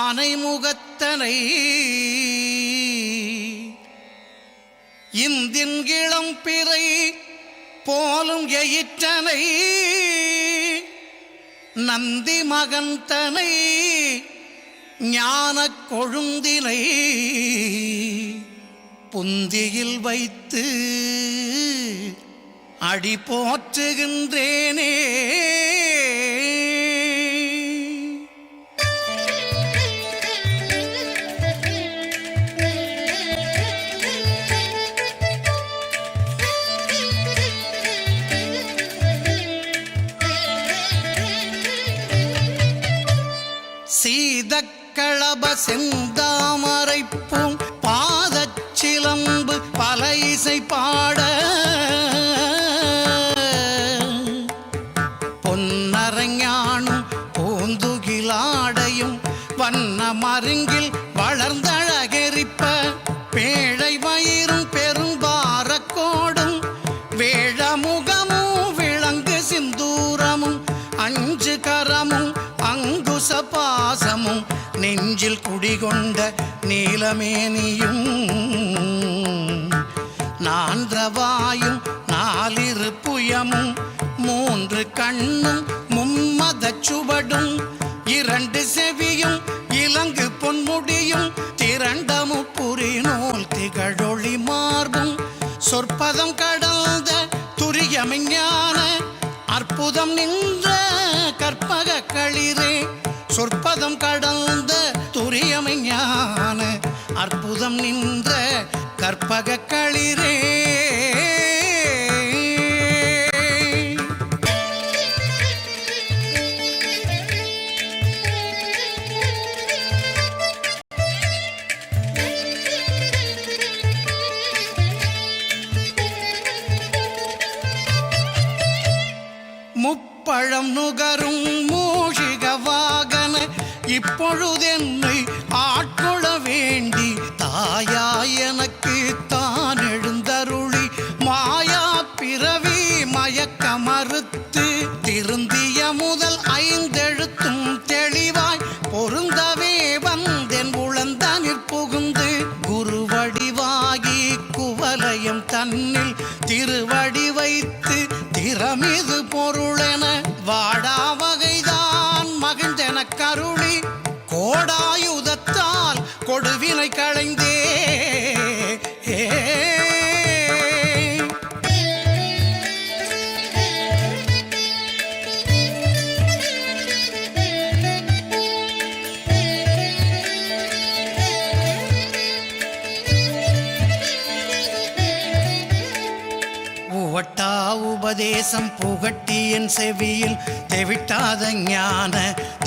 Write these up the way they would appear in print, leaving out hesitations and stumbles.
ஆனை முகத்தனை இந்தின் இளம் பிறை போலும் எயிற்றனை நந்தி மகந்தனை ஞானக் கொழுந்தினை புந்தியில் வைத்து அடி போற்றுகின்றேனே. சீதக்களப செந்தாமரைப்பூம் பாதச்சிலம்பு பல இசை பாட பொன்னரஞானும் பூந்துகிலாடையும் வண்ண மருங்கில் வளர்ந்தழகெரிப்ப பேழை வயிறும் பெரும்பாரக்கோடும் வேழமுகமும் விளங்கு சிந்தூரமும் அஞ்சு கரமும் அங்குச பாசமும் நெஞ்சில் குடிகொண்ட நீலமேனியும் நான்றவாயும் நாலிரு புயமும் மூன்று கண்ணும் மும்மதச் சுவடும் இரண்டு செவியும் இலங்கு பொன்முடியும் திரண்டமு புரிநூல் திகழொளி மார்பும் சொற்பதம் கடந்த துரியமெஞ்ஞான அற்புதம் நின்ற கற்பக களிரே. சொற்பதம் கடந்த துரியமெஞ்ஞான அற்புதம் நின்ற கற்பக களிரே. முப்பழம் நுகரும் மூஷிக வாகன இப்பொழுதென்னை ஆட்கொள்ள வேண்டி தாயாய் எனக்கு தான் எழுந்தருளி மாயா பிறவி மயக்க மறுத்து திருந்திய முதல் ஐந்தெழுத்தும் தெளிவாய் பொருந்தவே வந்தென் உளந்தனிற் புகுந்து குருவடிவாகி குவலயம் தன்னில் திருவடி வைத்து திறமிது பொருளென வாடா வகைதான் மகிழ்ந்தென கருளி கோடாயுதத்தால் கொடுவினை களைந்தே. உவட்டா உபதேசம் புகட்டி என் செவியில் தெவிட்டாத ஞான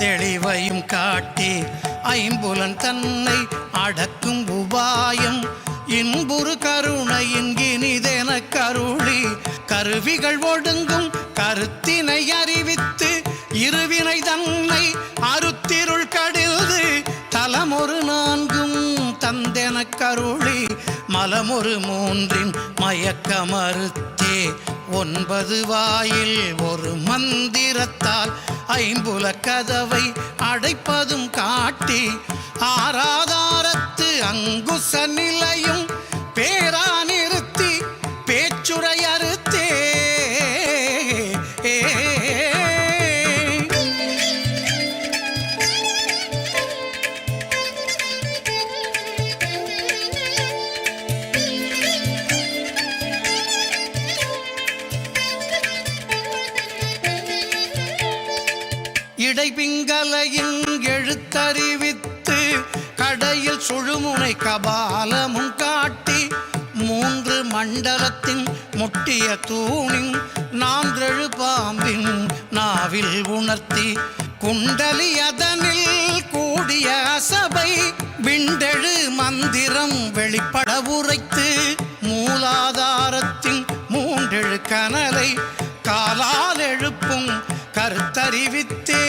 தெளிவையும் காட்டி ஐம்புலன் தன்னை அடக்கும் உபாயம் இன்புறு கருணையின் இனிதென கருளி கருவிகள் ஒடுங்கும் கருத்தினை அறிவித்து இருவினை தன்னை அருத்திருள் கடில்து தலமொரு நான்கும் தந்தென கருளி மலமொரு மூன்றின் மயக்க மறுத்தே 9 வாயில் ஒரு மந்திரத்தால் ஐம்புல கதவை அடைப்பதும் காட்டி ஆராதாரத்து அங்குச நிலையும் பேரா நிறுத்தி பேச்சுரை அறுத்தே. இடைபிங்கலையின் எழுத்தறிவித்து கடையில் சுழுமுனை கபாலமும் காட்டி 3 மண்டலத்தின் முட்டிய தூணின் 4 பாம்பின் நாவில் உணர்த்தி குண்டலி அதனில் கூடிய அசபை விண்டெழு மந்திரம் வெளிப்பட உரைத்து மூலாதாரத்தின் 3 கனலை காலால் எழுப்பும் கருத்தறிவித்தே.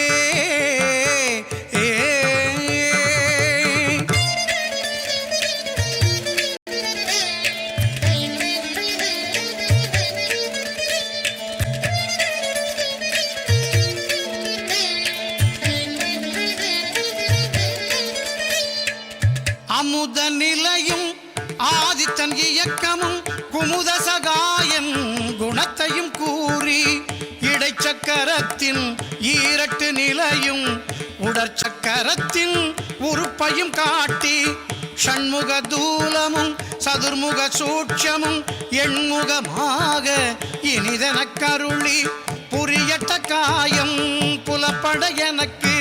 அமுத நிலையும் ஆதித்தன் இயக்கமும் குமுத சகாயன் குணத்தையும் கூறி இடைச்சக்கரத்தின் ஈரட்டு நிலையும் உடற்சக்கரத்தின் உறுப்பையும் காட்டி ஷண்முக தூலமும் சதுர்முக சூட்சமும் எண்முகமாக இனிதெனக் கருளி புரியட்ட காயம் புலப்பட எனக்கு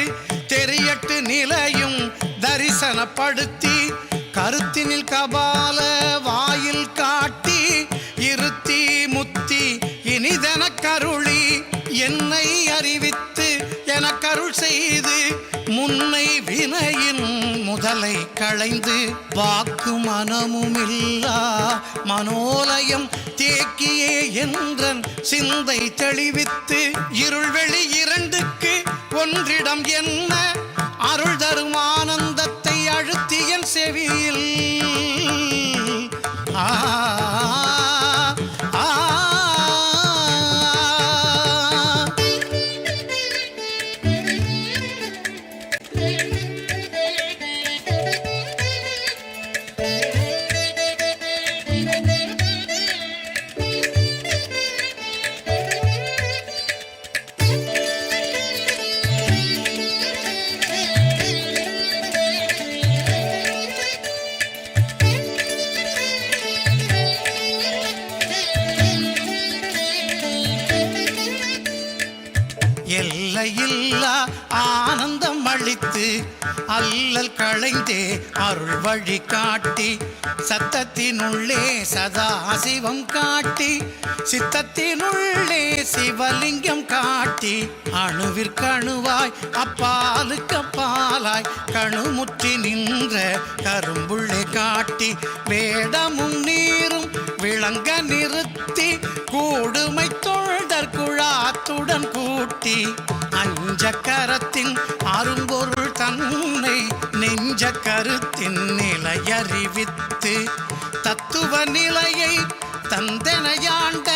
தெரியட்டு நிலையும் தரிசனப்படுத்தி கருத்தினில் கபால வாயில் காட்டி இருத்தி முத்தி இனிதெனக் கருளி என்னை அறிவித்து எனக்கருள் செய்து முன்னை வினையின் முதலை களைந்து வாக்கு மனமுமில்லா மனோலயம் தேக்கியே என்றன் சிந்தை தெளிவித்து இருள்வெளி இரண்டுக்கு ஒன்றிடம் என்ன அருள் தரும் ஆனந்தத்தை அழுத்தி என் செவியில் எல்லையில்லா ஆனந்தம் அளித்து அல்லல் களைந்தே அருள் வழி காட்டி சத்தத்தினுள்ளே சதா சிவம் காட்டி சித்தத்தினுள்ளே சிவலிங்கம் காட்டி அணுவிற்கணுவாய் அப்பாலுக்கு அப்பாலாய் கணுமுற்றி நின்ற கரும்புள்ளே காட்டி வேடமும் நீரும் விளங்க நிறுத்தி கூடுமை தொழ்தற் குழாத்துடன் கூட்டி அஞ்ச கரத்தின் அரும்பொருள் தன்னை நெஞ்ச கருத்தின் நிலையறிவித்து தத்துவ நிலையை தந்தனையாண்ட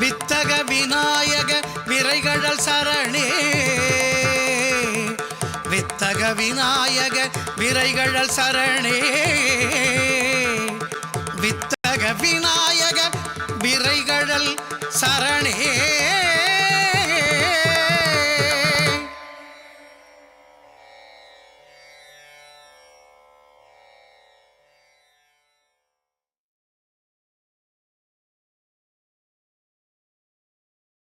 வித்தக விநாயக விரைகழல் சரணே வித்தக விநாயக விரைகழல் சரணே